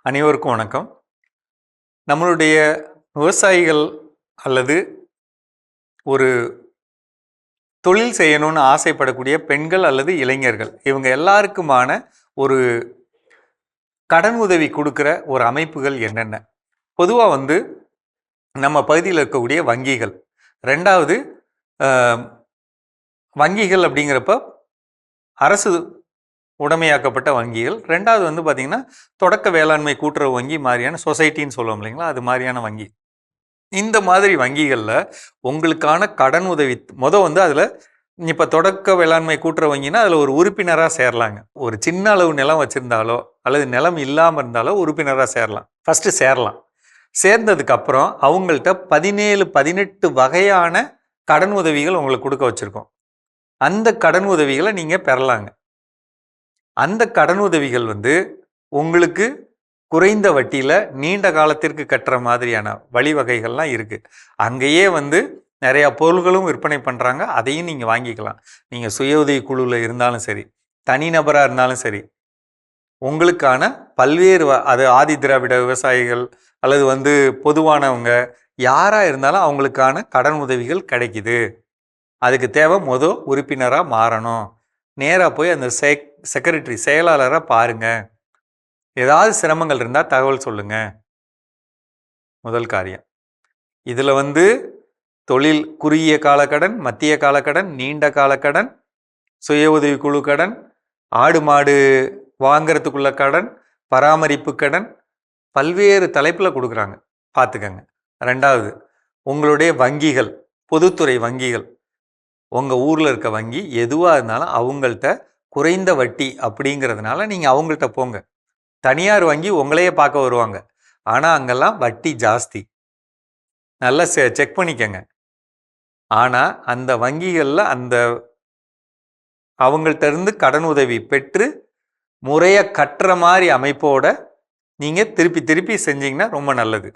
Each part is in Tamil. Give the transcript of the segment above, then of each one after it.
அனைவருக்கும் வணக்கம். நம்மளுடைய விவசாயிகள் அல்லது ஒரு தொழில் செய்யணும்னு ஆசைப்படக்கூடிய பெண்கள் அல்லது இளைஞர்கள் இவங்க எல்லாருக்குமான ஒரு கடன் உதவி கொடுக்குற ஒரு அமைப்புகள் என்னென்ன? பொதுவாக நம்ம பகுதியில் இருக்கக்கூடிய வங்கிகள். ரெண்டாவது வங்கிகள் அப்படிங்கிறப்ப அரசு உடைமையாக்கப்பட்ட வங்கிகள். ரெண்டாவது பார்த்திங்கன்னா தொடக்க வேளாண்மை கூட்டுறவு வங்கி மாதிரியான சொசைட்டின்னு சொல்லுவோம் இல்லைங்களா, அது மாதிரியான வங்கி. இந்த மாதிரி வங்கிகளில் உங்களுக்கான கடன் உதவி அதில் இப்போ தொடக்க வேளாண்மை கூட்டுறவு வங்கினா அதில் ஒரு உறுப்பினராக சேரலாங்க. ஒரு சின்ன அளவு நிலம் வச்சுருந்தாலோ அல்லது நிலம் இல்லாமல் இருந்தாலோ உறுப்பினராக சேரலாம். ஃபஸ்ட்டு சேரலாம். சேர்ந்ததுக்கப்புறம் அவங்கள்ட்ட 17-18 வகையான கடன் உதவிகள் உங்களுக்கு கொடுக்க வச்சுருக்கோம். அந்த கடன் உதவிகளை நீங்கள் பெறலாங்க. அந்த கடன் உதவிகள் உங்களுக்கு குறைந்த வட்டியில் நீண்ட காலத்திற்கு கட்டுற மாதிரியான வழிவகைகள்லாம் இருக்குது. அங்கேயே நிறையா பொருள்களும் விற்பனை பண்ணுறாங்க. அதையும் நீங்கள் வாங்கிக்கலாம். நீங்கள் சுய உதவி குழுவில் இருந்தாலும் சரி, தனிநபராக இருந்தாலும் சரி, உங்களுக்கான பல்வேறு அது ஆதி திராவிட விவசாயிகள் அல்லது பொதுவானவங்க யாராக இருந்தாலும் அவங்களுக்கான கடன் உதவிகள் கிடைக்குது. அதுக்கு தேவை உறுப்பினராக மாறணும். நேராக போய் அந்த செக்ரட்டரி செயலாளராக பாருங்கள். ஏதாவது சிரமங்கள் இருந்தால் தகவல் சொல்லுங்கள். முதல் காரியம். இதில் தொழில் குறுகிய காலக்கடன், மத்திய காலக்கடன், நீண்ட காலக்கடன், சுய உதவி குழு கடன், ஆடு மாடு வாங்கிறதுக்குள்ள கடன், பராமரிப்பு கடன், பல்வேறு தலைப்பில் கொடுக்குறாங்க. பார்த்துக்கங்க. ரெண்டாவது, உங்களுடைய வங்கிகள், பொதுத்துறை வங்கிகள், உங்கள் ஊரில் இருக்க வங்கி எதுவாக இருந்தாலும் அவங்கள்ட்ட குறைந்த வட்டி அப்படிங்கிறதுனால நீங்கள் அவங்கள்ட்ட போங்க. தனியார் வங்கி உங்களையே பார்க்க வருவாங்க. ஆனால் அங்கெல்லாம் வட்டி ஜாஸ்தி. நல்லா செக் பண்ணிக்கங்க. ஆனால் அந்த வங்கிகளில் அவங்கள்ட்ட இருந்து கடன் உதவி பெற்று முறையாக கட்டுற மாதிரி அமைப்போட நீங்கள் திருப்பி செஞ்சீங்கன்னா ரொம்ப நல்லது.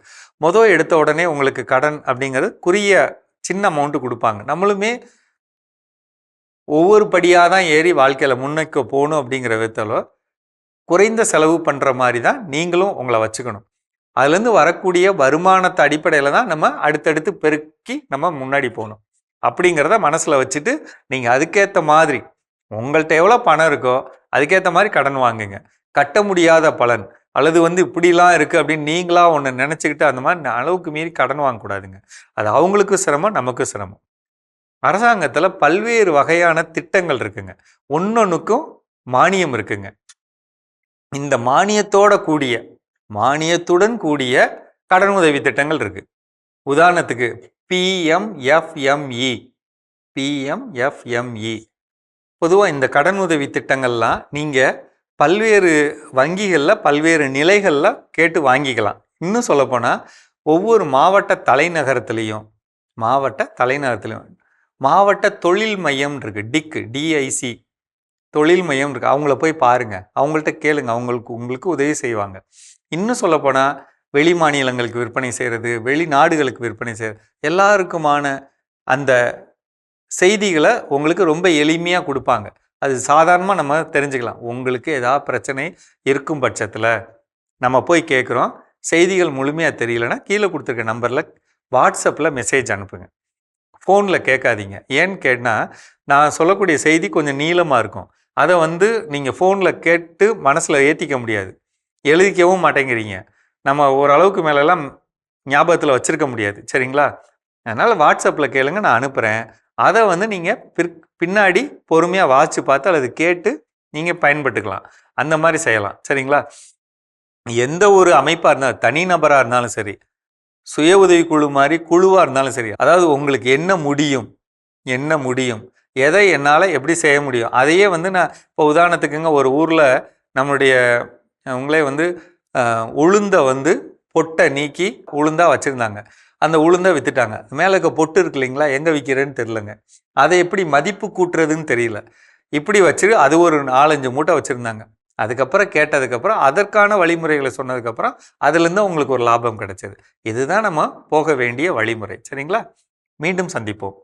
எடுத்த உடனே உங்களுக்கு கடன் அப்படிங்கிறது குறுகிய சின்ன அமௌண்ட்டு கொடுப்பாங்க. நம்மளுமே ஒவ்வொரு படியாக தான் ஏறி வாழ்க்கையில் முன்னேற்க போகணும் அப்படிங்கிற விதத்தில் குறைந்த செலவு பண்ணுற மாதிரி தான் நீங்களும் உங்களை வச்சுக்கணும். அதுலேருந்து வரக்கூடிய வருமானத்தை அடிப்படையில் தான் நம்ம அடுத்தடுத்து பெருக்கி நம்ம முன்னாடி போகணும். அப்படிங்கிறத மனசில் வச்சுட்டு நீங்கள் அதுக்கேற்ற மாதிரி உங்கள்கிட்ட எவ்வளோ பணம் இருக்கோ அதுக்கேற்ற மாதிரி கடன் வாங்குங்க. கட்ட முடியாத பலன் அல்லது இப்படிலாம் இருக்குது அப்படின்னு நீங்களாக ஒன்று நினச்சிக்கிட்டு அந்த மாதிரி அளவுக்கு மீறி கடன் வாங்கக்கூடாதுங்க. அது அவங்களுக்கும் சிரமம், நமக்கும் சிரமம். அரசாங்கத்தில் பல்வேறு வகையான திட்டங்கள் இருக்குங்க. ஒன்னொன்றுக்கும் மானியம் இருக்குங்க. இந்த மானியத்துடன் கூடிய கடன் உதவி திட்டங்கள் இருக்கு. உதாரணத்துக்கு PMFME. பொதுவாக இந்த கடன் உதவி திட்டங்கள்லாம் நீங்கள் பல்வேறு வங்கிகளில் பல்வேறு நிலைகளில் கேட்டு வாங்கிக்கலாம். இன்னும் சொல்லப்போனால் ஒவ்வொரு மாவட்ட தலைநகரத்துலேயும் மாவட்ட தொழில் மையம் இருக்குது. DIC தொழில் மையம் இருக்குது. அவங்கள போய் பாருங்கள், அவங்கள்ட்ட கேளுங்க. உங்களுக்கு உதவி செய்வாங்க. இன்னும் சொல்லப்போனால் வெளி மாநிலங்களுக்கு விற்பனை செய்கிறது, வெளிநாடுகளுக்கு விற்பனை செய்கிறது, எல்லாருக்குமான அந்த செய்திகளை உங்களுக்கு ரொம்ப எளிமையாக கொடுப்பாங்க. அது சாதாரணமாக நம்ம தெரிஞ்சுக்கலாம். உங்களுக்கு ஏதாவது பிரச்சனை இருக்கும் பட்சத்தில் நம்ம போய் கேட்குறோம். செய்திகள் முழுமையாக தெரியலன்னா கீழே கொடுத்துருக்க நம்பரில் வாட்ஸ்அப்பில் மெசேஜ் அனுப்புங்க. ஃபோனில் கேட்காதீங்க. ஏன்னு கேட்டால் நான் சொல்லக்கூடிய செய்தி கொஞ்சம் நீளமாக இருக்கும். அதை நீங்கள் ஃபோனில் கேட்டு மனசில் ஏற்றிக்க முடியாது, எழுதிக்கவும் மாட்டேங்கிறீங்க. நம்ம ஓரளவுக்கு மேலெல்லாம் ஞாபகத்தில் வச்சுருக்க முடியாது. சரிங்களா? அதனால் வாட்ஸ்அப்பில் கேளுங்க, நான் அனுப்புகிறேன். அதை நீங்கள் பின்னாடி பொறுமையாக வாட்சி பார்த்து அல்லது கேட்டு நீங்கள் பயன்பட்டுக்கலாம். அந்த மாதிரி செய்யலாம். சரிங்களா? எந்த ஒரு அமைப்பாக இருந்தாலும், தனிநபராக இருந்தாலும் சரி, சுய உதவி குழு மாதிரி குழுவாக இருந்தாலும் சரி, அதாவது உங்களுக்கு என்ன முடியும், எதை என்னால் எப்படி செய்ய முடியும், அதையே நான் இப்போ உதாரணத்துக்குங்க, ஒரு ஊரில் நம்மளுடைய உங்களே உளுந்தை பொட்டை நீக்கி உளுந்தாக வச்சுருந்தாங்க. அந்த உளுந்தை விற்றுட்டாங்க. மேலே இருக்க பொட்டு இருக்கு இல்லைங்களா, எங்கே விற்கிறேன்னு தெரிலங்க. அதை எப்படி மதிப்பு கூட்டுறதுன்னு தெரியல. இப்படி வச்சு அது ஒரு 4-5 மூட்டை வச்சுருந்தாங்க. அதுக்கப்புறம் கேட்டதுக்கப்புறம் அதற்கான வழிமுறைகளை சொன்னதுக்கப்புறம் அதுலேருந்து உங்களுக்கு ஒரு லாபம் கிடைச்சது. இதுதான் நம்ம போக வேண்டிய வழிமுறை. சரிங்களா? மீண்டும் சந்திப்போம்.